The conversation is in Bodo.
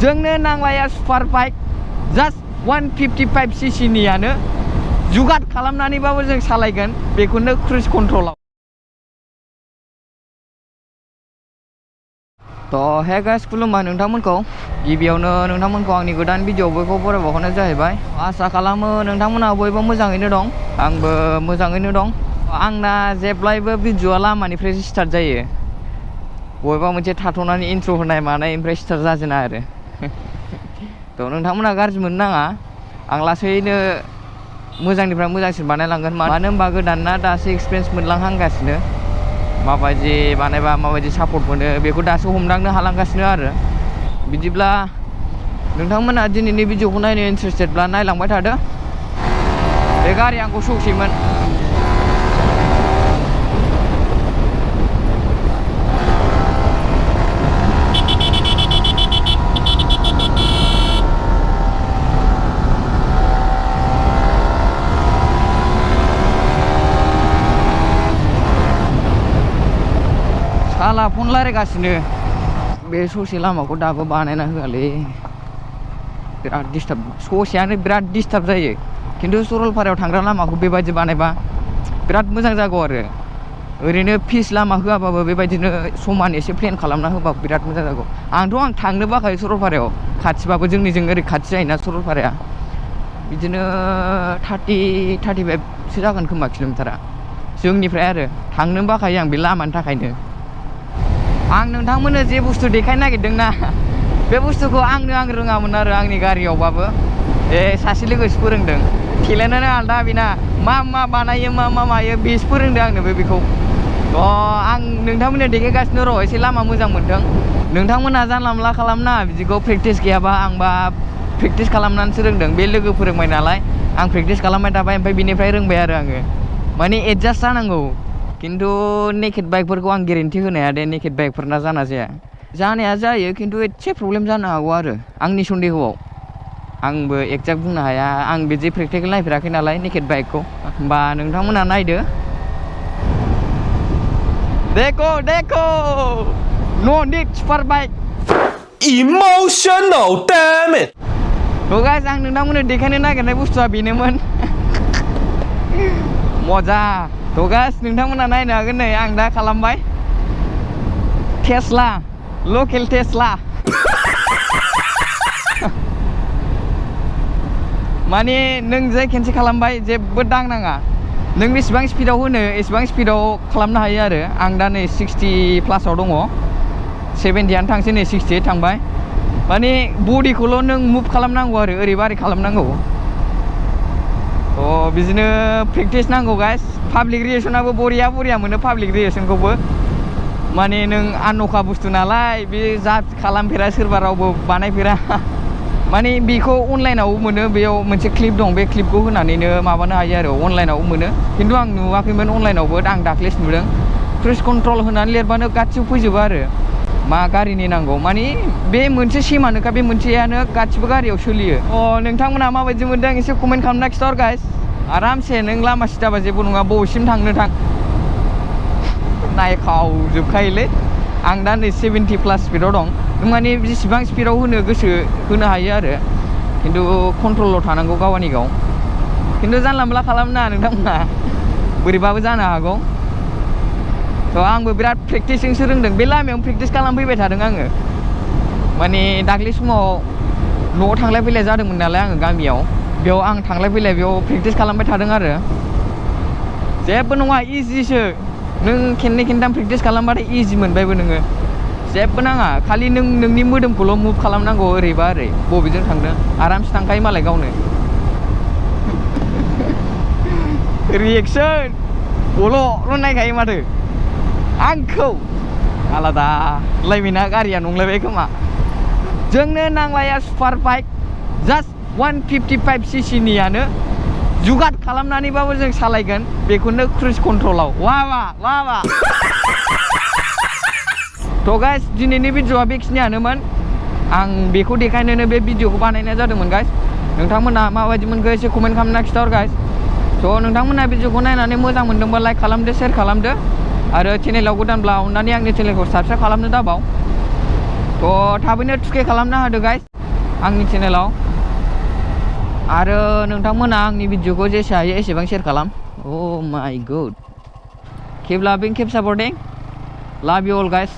जोंनो नांलाया सुपार बाइक जास्ट 155cc नियानो जुगाद खालामनानैबाबो जों सालायगोन बेखौनो क्रुज कन्ट्रलाव। थ' हे गाइस खुलुमबाय नोंथांमोनखौ। गिबियावनो नोंथांमोनखौ आंनि गोदान भिडिअ बयखौबो बरायबावहरनाय जाहैबाय। आसा खालामो नोंथांमोना बयबो मोजाङैनो दं, आंबो मोजाङैनो दं। आंना जेब्लायबो भिडिअआ लामानिफ्राय स्टार्ट जायो, बबेबा मोनसे थाथ'नानै इन्ट्र होनाय मानाय ओमफ्राय स्टार्ट जाजेना आरो। थ' नोंथांमोना गाज्रि मोननो नाङा, आं लासैनो मोजांनिफ्राय मोजांसिन बानायलांगोन। मानो होनबा गोदाना दासो एक्सपिरियेन्स मोनलांहांगासिनो, माबायदि बानायबा माबायदि सापर्ट मोनो बेखौ दासो हमदांनो हालांगासिनो आरो। बिदिब्ला नोंथांमोना दिनैनि भिडिअखौ नायनो इन्टारेस्टेडब्ला नायलांबाय थादो। बे गारिया आंखौ सौसैमोन। साला फन रायलायगासिनो। बे ससे लामाखौ दाबो बानायना होआलै, बिराद डिस्टार्ब। ससेयानो बिराद डिस्टार्ब जायो, खिन्थु सरलपारायाव थांग्रा लामाखौ बेबायदि बानायबा बिराद मोजां जागौ आरो। ओरैनो फिस लामा होआबाबो बेबायदिनो समान एसे प्लेन खालामना होबा बिराद मोजां जागौ। आं थांनो बाखायो सरलपारायाव, खाथिबाबो जोंनिजों ओरै खाथि जायोना सरलपाराया। बिदिनो 35सो जागोन खोमा किल'मिटारा जोंनिफ्राय आरो। थांनो बाखायो आं बे लामानि थाखायनो। आं नोंथांमोननो जे बुस्थु देखायनो नागिरदोंना, बे बुस्थुखौ आं रोङामोन आरो आंनि गारियावबाबो। सासे लोगोसो फोरोंदों, टेलेन्टआनो आलदा बेना। मा बानायो मा मायो बेसो फोरोंदों आंनोबो बेखौ। आं नोंथांमोननो देखायगासिनो र', एसे लामा मोजां मोनदों। नोंथांमोना जानला मोनला खालामना बिदिखौ, प्रेक्टिस गैयाबा। आंबा प्रेक्टिस खालामनानैसो रोंदों, बे लोगो फोरोंबाय नालाय आं प्रेक्टिस खालामबाय थाबाय, ओमफ्राय बिनिफ्राय रोंबाय आरो आङो। माने एडजास्ट जानांगौ। खिन्थु नेकेड बाइकफोरखौ आं गेरेन्टि होनो हाया दे, नेकेड बाइकफोरना जाना जाया। जानाया जायो, खिन्थु एसे प्रब्लेम जानो हागौ आरो आंनि सन्देहआव। आंबो एक्जेक्ट बुंनो हाया, आं बिदि प्रेक्टिकेल नायफेराखै नालाय नेकेड बाइकखौ। होमबा नोंथांमोना नायदो। देखो नो need super bike Emotional damage. थ' गाइस, आं नोंथांमोननो देखायनो नागिरनाय बुस्थुआ बेनोमोन। मजा। थ' गाइस, नोंथांमोना नायनो हागोन। नै आं दा खालामबाय टेस्ला, लकेल टेस्ला। माने नों जे खेनसे खालामबाय जेबो दांनाङा, नों बेसेबां स्पिडाव होनो एसेबां स्पिडाव खालामनो हायो आरो। आं दा नै 60 प्लासाव दङ, 70आनो थांसै, नै 68 थांबाय। माने बडिखौल' नों मुभ खालामनांगौ आरो, ओरैबा ओरै खालामनांगौ। बिदिनो प्रेक्टिस नांगौ गाइस। पाब्लिक रिलेसनाबो बरिया मोनो, पाब्लिक रिलेसनखौबो। माने नों आन'खा बुस्थु नालाय, बे जा खालामफेरा, सोरबा रावबो बानायफेरा। माने बेखौ अनलाइनावबो मोनो, बेयाव मोनसे क्लिप दं, बे क्लिपखौ होनानैनो माबानो हायो आरो। अनलाइनावबो मोनो, खिन्थु आं नुवाखैमोन अनलाइनावबो, आं दाख्लैसो नुदों। क्रुज कन्ट्रल होनानै लिरबानो गासिबो फैजोबो आरो, मा गारिनि नांगौ। माने बे मोनसे सेमानोखा, बे मोनसेयानो गासिबो गारियाव सोलियो। नोंथांमोना माबायदि मोनदों एसे कमेन्ट खालामना खिथाहर गाइस। आरामसे नों लामा सिदाबा जेबो नङा, बबेसिम थांनो थां, नायखावजोबखायोलै। आं दा नै 70 प्लास स्पिडाव दं। नों माने जेसेबां स्पिडाव होनो गोसो होनो हायो आरो, खिन्थु कन्ट्रलाव थानांगौ गावनि गाव। खिन्थु जानला मोनला खालामना नोंथांमोना, बोरैबाबो जानो हागौ। थ' आंबो बिराद प्रेक्टिसजोंसो रोंदों, बे लामायावनो प्रेक्टिस खालामफैबाय थादों आङो। माने दाख्लै समाव न'आव थांलाय फैलाय जादोंमोन नालाय आङो गामियाव, बेयाव आं थांलाय फैलाय बेयाव प्रेक्टिस खालामबाय थादों आरो। जेबो नङा, इजिसो। नों खेननै खेनथाम प्रेक्टिस खालामबाथाय इजि मोनबायबो नोङो, जेबो नाङा। खालि नों नोंनि मोदोमखौल' मुभ खालामनांगौ, ओरैबा ओरै बबेजों थांदों, आरामसे थांखायो मालाय गावनो। रिएक्सन गल'ल' नायखायो माथो आंखौ। आलादा लायबायना, गारिया नंलायबाय खोमा। जोंनो नांलाया सुपार बाइक जास्ट 155cc नियानो जुगाद खालामनानैबाबो जों सालायगोन बेखौनो क्रुज कन्ट्रलाव। वा थ' गाइस, दिनैनि भिडिअआ बेखिनियानोमोन। आं बेखौ देखायनोनो बे भिडिअखौ बानायनाय जादोंमोन गाइस। नोंथांमोना माबायदि मोनखो एसे कमेन्ट खालामना खिथाहर गाइस। थ' नोंथांमोना भिडिअखौ नायनानै मोजां मोनदोंबा लाइक खालामदो, शेयार खालामदो, आरो चेनेलाव गोदानब्ला अननानै आंनि चेनेलखौ साबस्क्राइब खालामनो दाबाव। थ' थाबैनो 2K खालामना होदो गाइस आंनि चेनेलाव आरो नोंथांमोना आंनि भिडिअखौ जेसे हायो एसेबां शेयार खालाम Oh my god. Keep loving, keep supporting. Love you all guys.